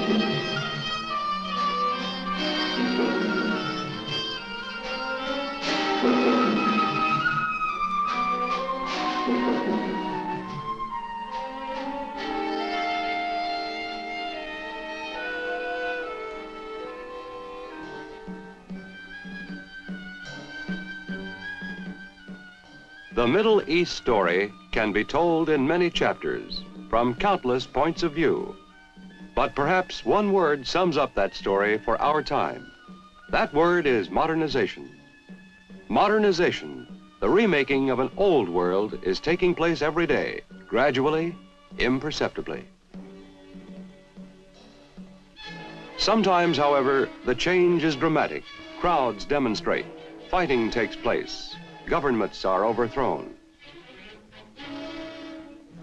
The Middle East story can be told in many chapters from countless points of view. But perhaps one word sums up that story for our time. That word is modernization. Modernization, the remaking of an old world, is taking place every day, gradually, imperceptibly. Sometimes, however, the change is dramatic. Crowds demonstrate, fighting takes place, governments are overthrown.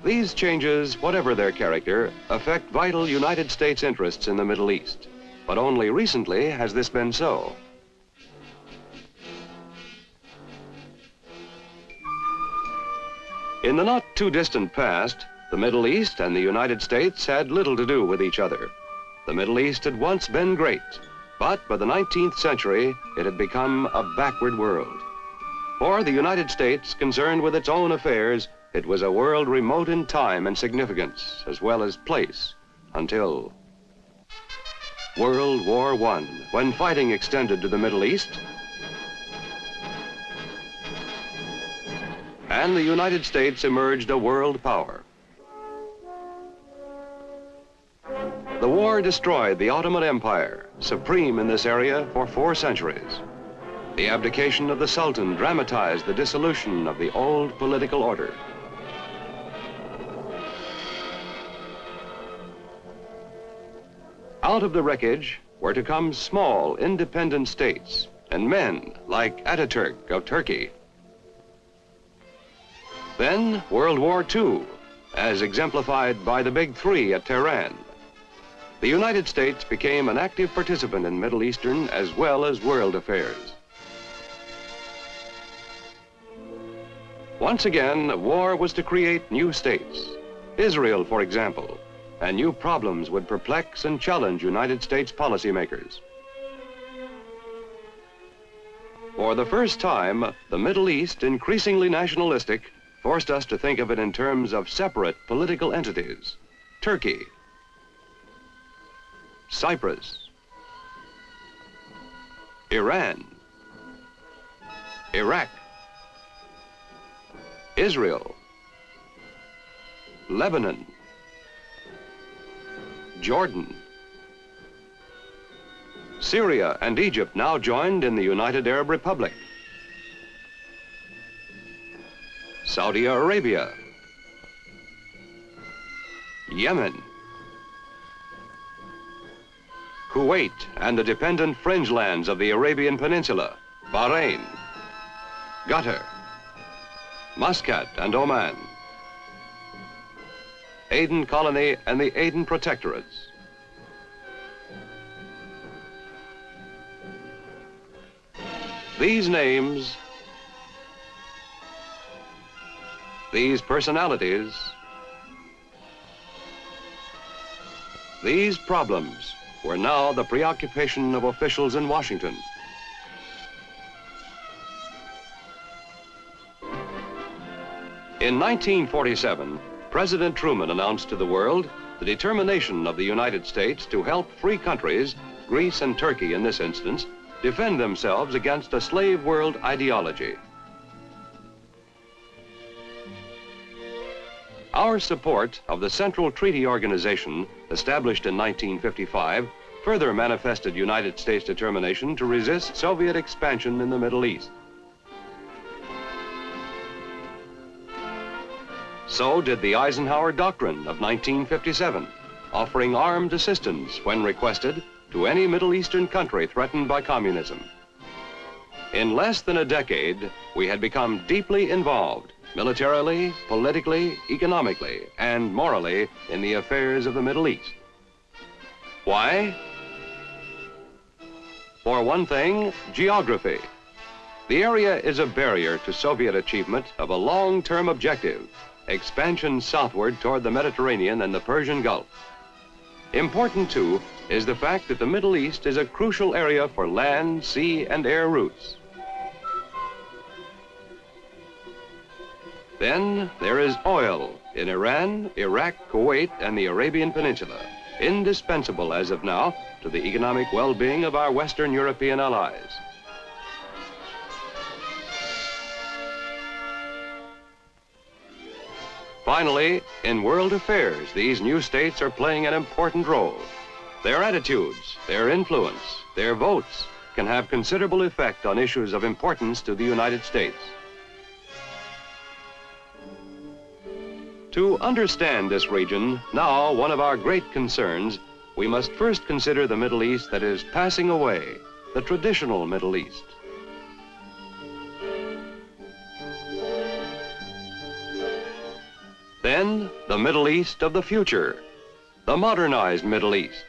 These changes, whatever their character, affect vital United States interests in the Middle East. But only recently has this been so. In the not too distant past, the Middle East and the United States had little to do with each other. The Middle East had once been great, but by the 19th century, it had become a backward world. For the United States, concerned with its own affairs, it was a world remote in time and significance, as well as place, until World War I, when fighting extended to the Middle East, and the United States emerged a world power. The war destroyed the Ottoman Empire, supreme in this area for 4 centuries. The abdication of the Sultan dramatized the dissolution of the old political order. Out of the wreckage were to come small, independent states and men like Ataturk of Turkey. Then World War II, as exemplified by the Big Three at Tehran. The United States became an active participant in Middle Eastern as well as world affairs. Once again, war was to create new states. Israel, for example, and new problems would perplex and challenge United States policymakers. For the first time, the Middle East, increasingly nationalistic, forced us to think of it in terms of separate political entities. Turkey, Cyprus, Iran, Iraq, Israel, Lebanon, Jordan, Syria and Egypt now joined in the United Arab Republic, Saudi Arabia, Yemen, Kuwait and the dependent fringe lands of the Arabian Peninsula, Bahrain, Qatar, Muscat and Oman, Aden Colony and the Aden Protectorates. These names, these personalities, these problems were now the preoccupation of officials in Washington. In 1947, President Truman announced to the world the determination of the United States to help free countries, Greece and Turkey in this instance, defend themselves against a slave world ideology. Our support of the Central Treaty Organization, established in 1955, further manifested United States determination to resist Soviet expansion in the Middle East. So did the Eisenhower Doctrine of 1957, offering armed assistance when requested to any Middle Eastern country threatened by communism. In less than a decade, we had become deeply involved, militarily, politically, economically, and morally in the affairs of the Middle East. Why? For one thing, geography. The area is a barrier to Soviet achievement of a long-term objective, expansion southward toward the Mediterranean and the Persian Gulf. Important, too, is the fact that the Middle East is a crucial area for land, sea, and air routes. Then there is oil in Iran, Iraq, Kuwait, and the Arabian Peninsula, indispensable as of now to the economic well-being of our Western European allies. Finally, in world affairs, these new states are playing an important role. Their attitudes, their influence, their votes can have considerable effect on issues of importance to the United States. To understand this region, now one of our great concerns, we must first consider the Middle East that is passing away, the traditional Middle East. Then, the Middle East of the future, the modernized Middle East.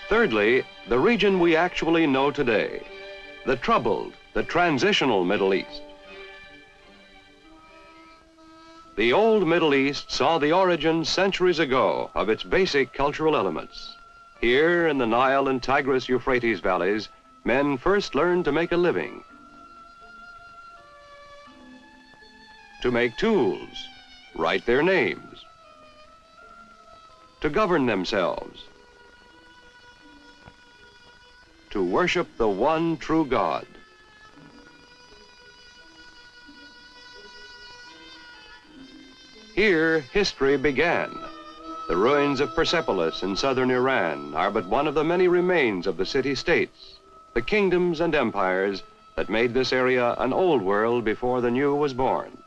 Thirdly, the region we actually know today, the troubled, the transitional Middle East. The old Middle East saw the origin centuries ago of its basic cultural elements. Here in the Nile and Tigris-Euphrates valleys, men first learned to make a living, to make tools, write their names, to govern themselves, to worship the one true God. Here, history began. The ruins of Persepolis in southern Iran are but one of the many remains of the city-states, the kingdoms and empires that made this area an old world before the new was born.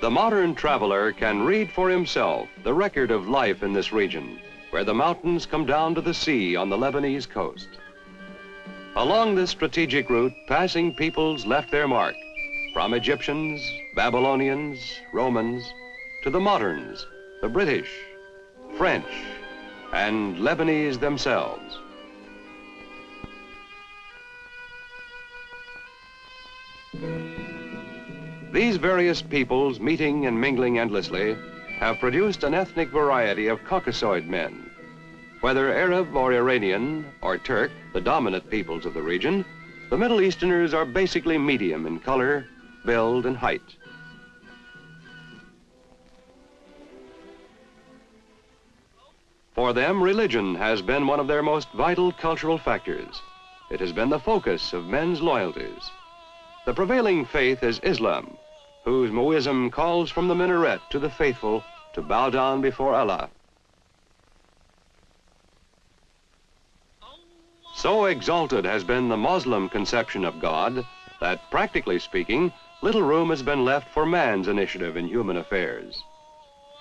The modern traveler can read for himself the record of life in this region, where the mountains come down to the sea on the Lebanese coast. Along this strategic route, passing peoples left their mark, from Egyptians, Babylonians, Romans, to the moderns, the British, French, and Lebanese themselves. These various peoples, meeting and mingling endlessly, have produced an ethnic variety of Caucasoid men. Whether Arab or Iranian or Turk, the dominant peoples of the region, the Middle Easterners are basically medium in color, build, and height. For them, religion has been one of their most vital cultural factors. It has been the focus of men's loyalties. The prevailing faith is Islam, whose muezzin calls from the minaret to the faithful to bow down before Allah. So exalted has been the Muslim conception of God that, practically speaking, little room has been left for man's initiative in human affairs.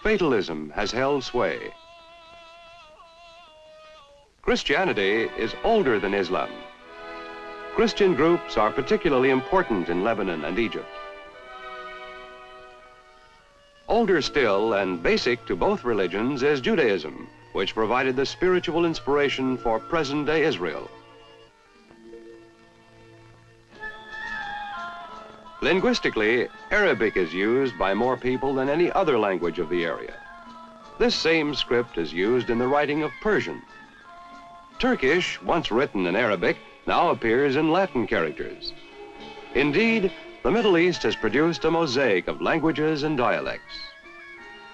Fatalism has held sway. Christianity is older than Islam. Christian groups are particularly important in Lebanon and Egypt. Older still and basic to both religions is Judaism, which provided the spiritual inspiration for present-day Israel. Linguistically, Arabic is used by more people than any other language of the area. This same script is used in the writing of Persian. Turkish, once written in Arabic, now appears in Latin characters. Indeed, the Middle East has produced a mosaic of languages and dialects.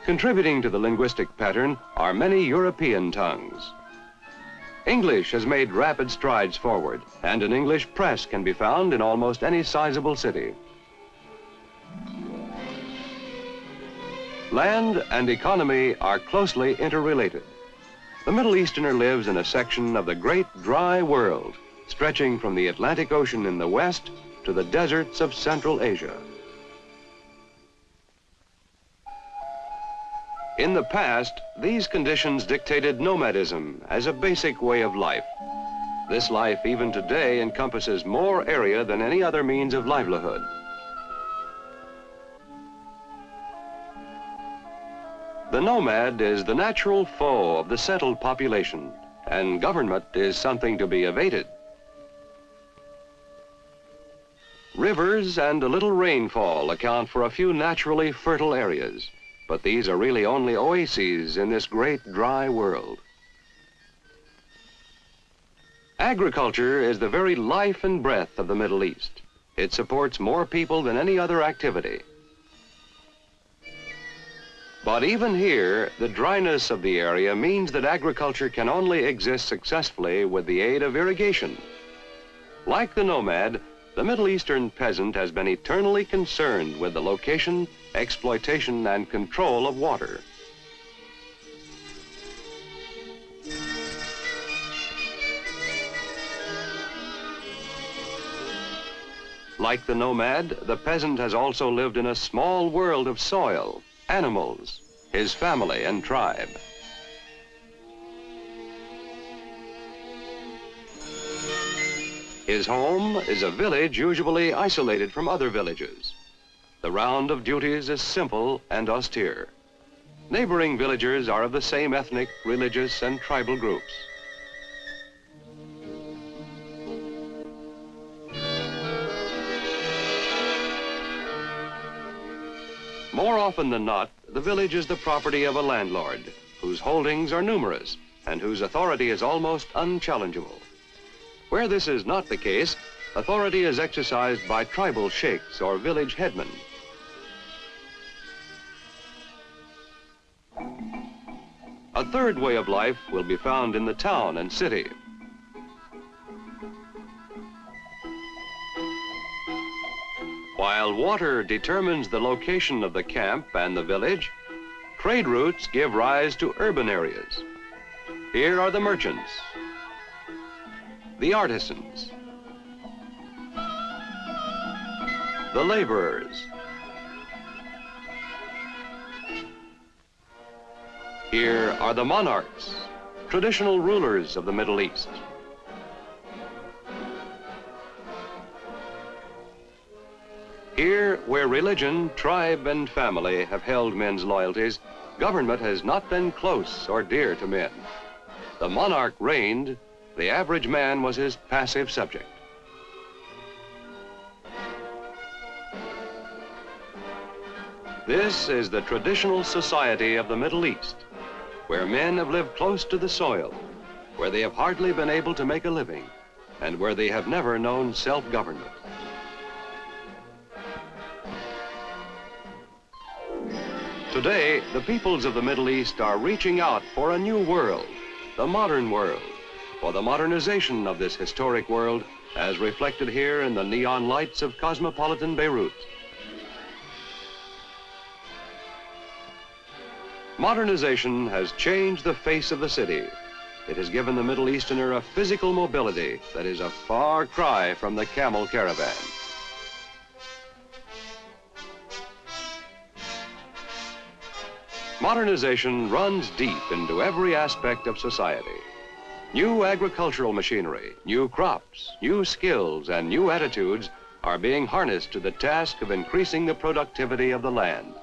Contributing to the linguistic pattern are many European tongues. English has made rapid strides forward, and an English press can be found in almost any sizable city. Land and economy are closely interrelated. The Middle Easterner lives in a section of the great dry world, stretching from the Atlantic Ocean in the west to the deserts of Central Asia. In the past, these conditions dictated nomadism as a basic way of life. This life, even today, encompasses more area than any other means of livelihood. The nomad is the natural foe of the settled population, and government is something to be evaded. Rivers and a little rainfall account for a few naturally fertile areas, but these are really only oases in this great dry world. Agriculture is the very life and breath of the Middle East. It supports more people than any other activity. But even here, the dryness of the area means that agriculture can only exist successfully with the aid of irrigation. Like the nomad, the Middle Eastern peasant has been eternally concerned with the location, exploitation, and control of water. Like the nomad, the peasant has also lived in a small world of soil, animals, his family and tribe. His home is a village usually isolated from other villages. The round of duties is simple and austere. Neighboring villagers are of the same ethnic, religious, and tribal groups. More often than not, the village is the property of a landlord, whose holdings are numerous and whose authority is almost unchallengeable. Where this is not the case, authority is exercised by tribal sheikhs or village headmen. A third way of life will be found in the town and city. While water determines the location of the camp and the village, trade routes give rise to urban areas. Here are the merchants, the artisans, the laborers. Here are the monarchs, traditional rulers of the Middle East. Here, where religion, tribe, and family have held men's loyalties, government has not been close or dear to men. The monarch reigned, the average man was his passive subject. This is the traditional society of the Middle East, where men have lived close to the soil, where they have hardly been able to make a living, and where they have never known self-government. Today, the peoples of the Middle East are reaching out for a new world, the modern world, for the modernization of this historic world as reflected here in the neon lights of cosmopolitan Beirut. Modernization has changed the face of the city. It has given the Middle Easterner a physical mobility that is a far cry from the camel caravan. Modernization runs deep into every aspect of society. New agricultural machinery, new crops, new skills, and new attitudes are being harnessed to the task of increasing the productivity of the land.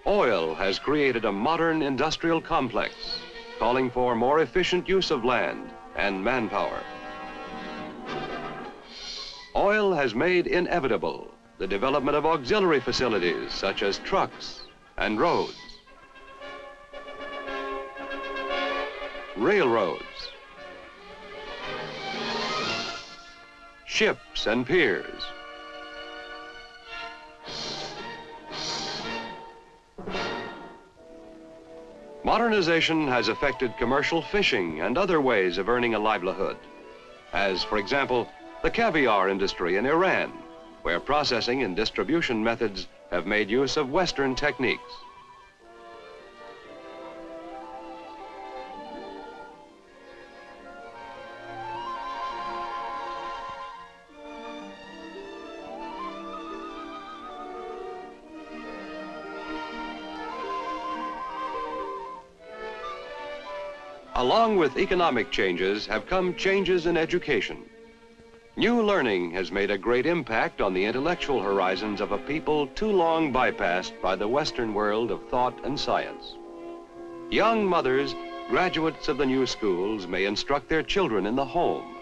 Oil has created a modern industrial complex, calling for more efficient use of land and manpower. Oil has made inevitable the development of auxiliary facilities such as trucks and roads, railroads, ships and piers, modernization has affected commercial fishing and other ways of earning a livelihood, as, for example, the caviar industry in Iran, where processing and distribution methods have made use of Western techniques. Along with economic changes have come changes in education. New learning has made a great impact on the intellectual horizons of a people too long bypassed by the Western world of thought and science. Young mothers graduates of the new schools may instruct their children in the home.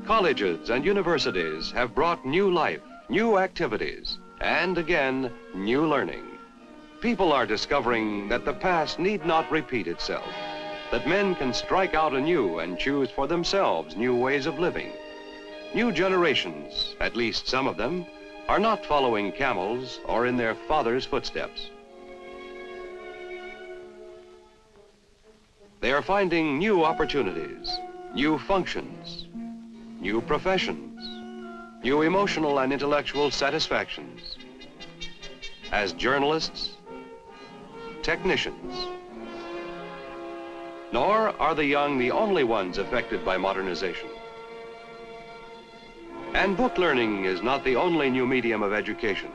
Colleges and universities have brought new life, new activities, and again, new learning. People are discovering that the past need not repeat itself, that men can strike out anew and choose for themselves new ways of living. New generations, at least some of them, are not following camels or in their fathers' footsteps. They are finding new opportunities, new functions, new professions, new emotional and intellectual satisfactions. As journalists, technicians. Nor are the young the only ones affected by modernization. And book learning is not the only new medium of education.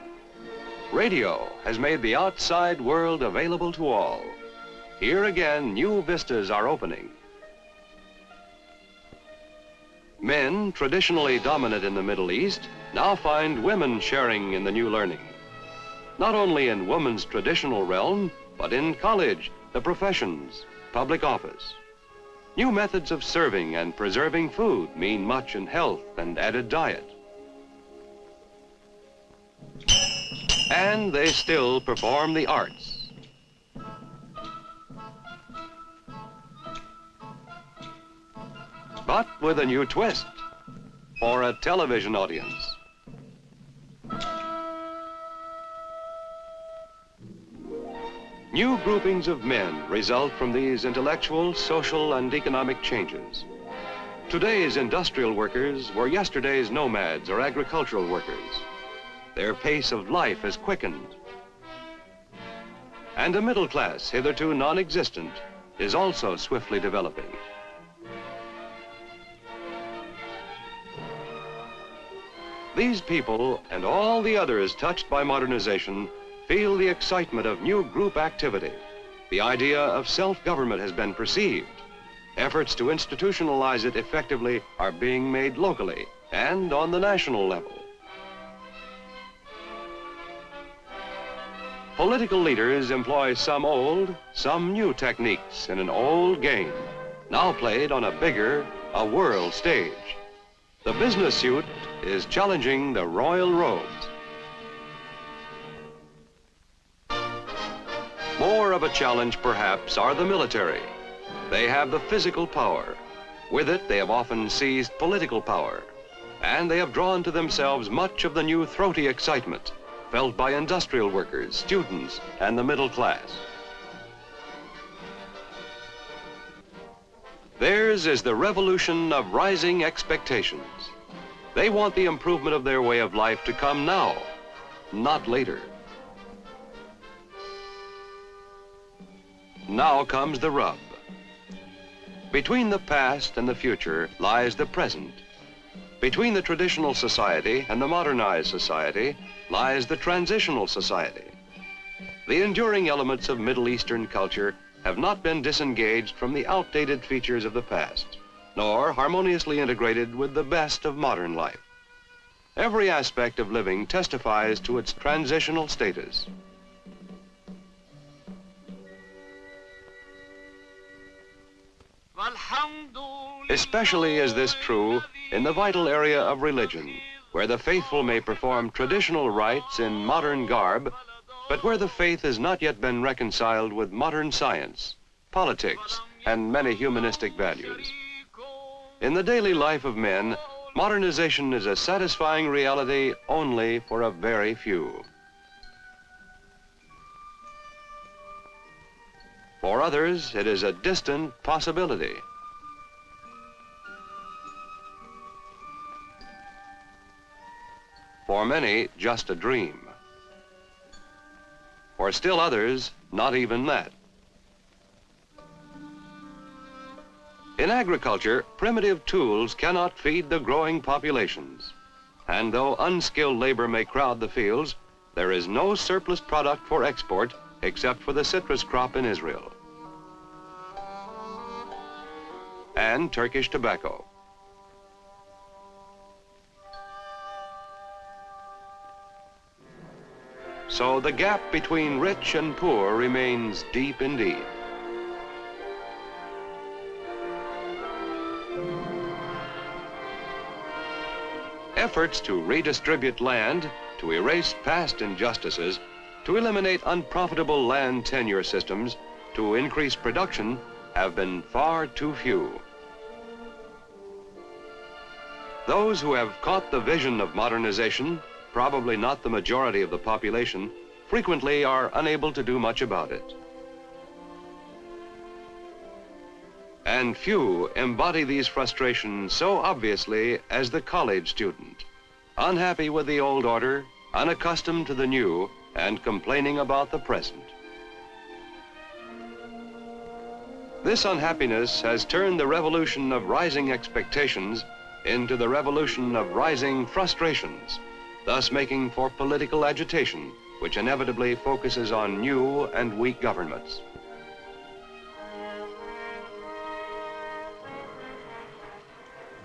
Radio has made the outside world available to all. Here again, new vistas are opening. Men, traditionally dominant in the Middle East, now find women sharing in the new learning. Not only in woman's traditional realm, but in college, the professions, public office. New methods of serving and preserving food mean much in health and added diet. And they still perform the arts. But with a new twist, for a television audience. New groupings of men result from these intellectual, social, and economic changes. Today's industrial workers were yesterday's nomads or agricultural workers. Their pace of life has quickened. And a middle class, hitherto non-existent, is also swiftly developing. These people and all the others touched by modernization feel the excitement of new group activity. The idea of self-government has been perceived. Efforts to institutionalize it effectively are being made locally and on the national level. Political leaders employ some old, some new techniques in an old game, now played on a bigger, a world stage. The business suit is challenging the royal robes. More of a challenge, perhaps, are the military. They have the physical power. With it, they have often seized political power. And they have drawn to themselves much of the new throaty excitement felt by industrial workers, students, and the middle class. Theirs is the revolution of rising expectations. They want the improvement of their way of life to come now, not later. Now comes the rub. Between the past and the future lies the present. Between the traditional society and the modernized society lies the transitional society. The enduring elements of Middle Eastern culture have not been disengaged from the outdated features of the past, nor harmoniously integrated with the best of modern life. Every aspect of living testifies to its transitional status. Especially is this true in the vital area of religion, where the faithful may perform traditional rites in modern garb, but where the faith has not yet been reconciled with modern science, politics, and many humanistic values. In the daily life of men, modernization is a satisfying reality only for a very few. For others, it is a distant possibility. For many, just a dream. For still others, not even that. In agriculture, primitive tools cannot feed the growing populations. And though unskilled labor may crowd the fields, there is no surplus product for export except for the citrus crop in Israel. And Turkish tobacco. So the gap between rich and poor remains deep indeed. Efforts to redistribute land, to erase past injustices, to eliminate unprofitable land tenure systems, to increase production have been far too few. Those who have caught the vision of modernization, probably not the majority of the population, frequently are unable to do much about it. And few embody these frustrations so obviously as the college student, unhappy with the old order, unaccustomed to the new, and complaining about the present. This unhappiness has turned the revolution of rising expectations into the revolution of rising frustrations, thus making for political agitation, which inevitably focuses on new and weak governments.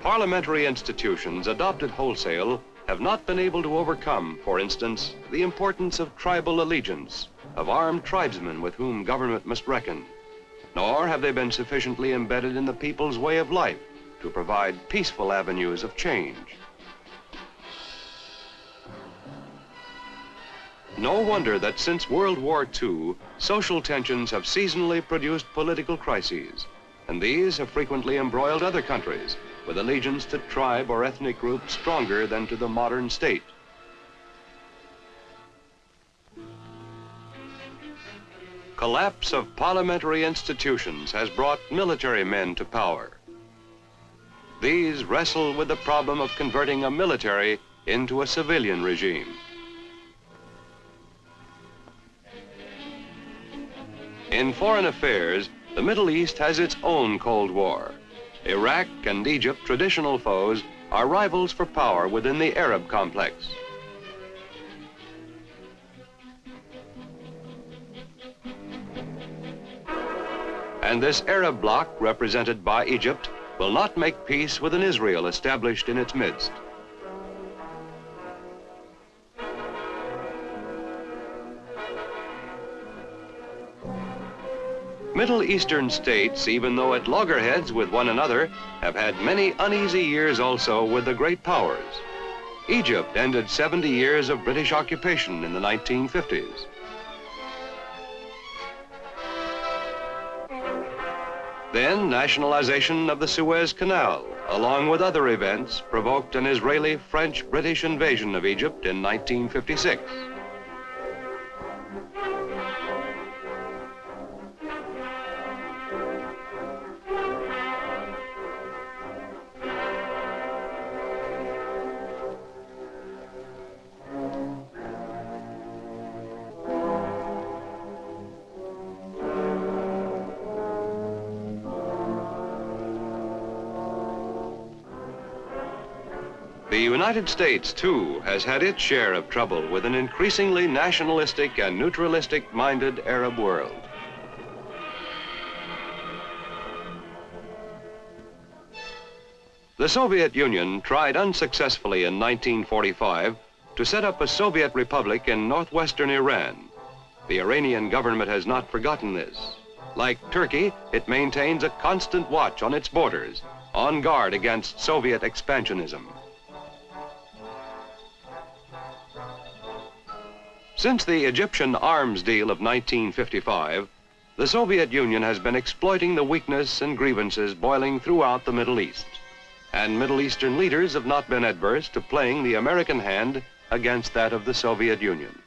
Parliamentary institutions adopted wholesale have not been able to overcome, for instance, the importance of tribal allegiance, of armed tribesmen with whom government must reckon, nor have they been sufficiently embedded in the people's way of life to provide peaceful avenues of change. No wonder that since World War II, social tensions have seasonally produced political crises, and these have frequently embroiled other countries, with allegiance to tribe or ethnic group stronger than to the modern state. Collapse of parliamentary institutions has brought military men to power. These wrestle with the problem of converting a military into a civilian regime. In foreign affairs, the Middle East has its own Cold War. Iraq and Egypt, traditional foes, are rivals for power within the Arab complex. And this Arab bloc, represented by Egypt, will not make peace with an Israel established in its midst. Middle Eastern states, even though at loggerheads with one another, have had many uneasy years also with the great powers. Egypt ended 70 years of British occupation in the 1950s. Then nationalization of the Suez Canal, along with other events, provoked an Israeli-French-British invasion of Egypt in 1956. The United States, too, has had its share of trouble with an increasingly nationalistic and neutralistic-minded Arab world. The Soviet Union tried unsuccessfully in 1945 to set up a Soviet republic in northwestern Iran. The Iranian government has not forgotten this. Like Turkey, it maintains a constant watch on its borders, on guard against Soviet expansionism. Since the Egyptian arms deal of 1955, the Soviet Union has been exploiting the weakness and grievances boiling throughout the Middle East, and Middle Eastern leaders have not been adverse to playing the American hand against that of the Soviet Union.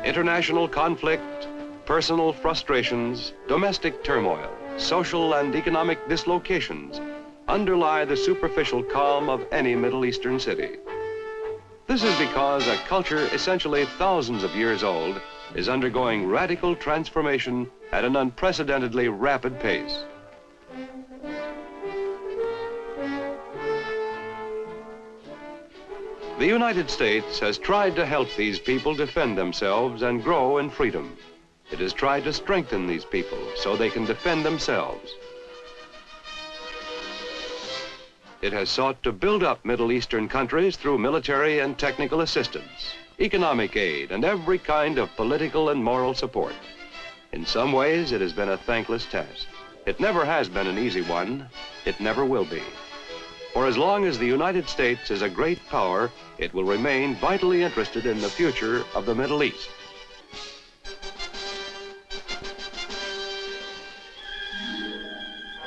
International conflict, personal frustrations, domestic turmoil, social and economic dislocations underlie the superficial calm of any Middle Eastern city. This is because a culture essentially thousands of years old is undergoing radical transformation at an unprecedentedly rapid pace. The United States has tried to help these people defend themselves and grow in freedom. It has tried to strengthen these people so they can defend themselves. It has sought to build up Middle Eastern countries through military and technical assistance, economic aid, and every kind of political and moral support. In some ways, it has been a thankless task. It never has been an easy one. It never will be. For as long as the United States is a great power, it will remain vitally interested in the future of the Middle East.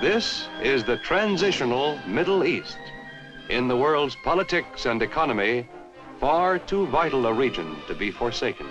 This is the transitional Middle East. In the world's politics and economy, far too vital a region to be forsaken.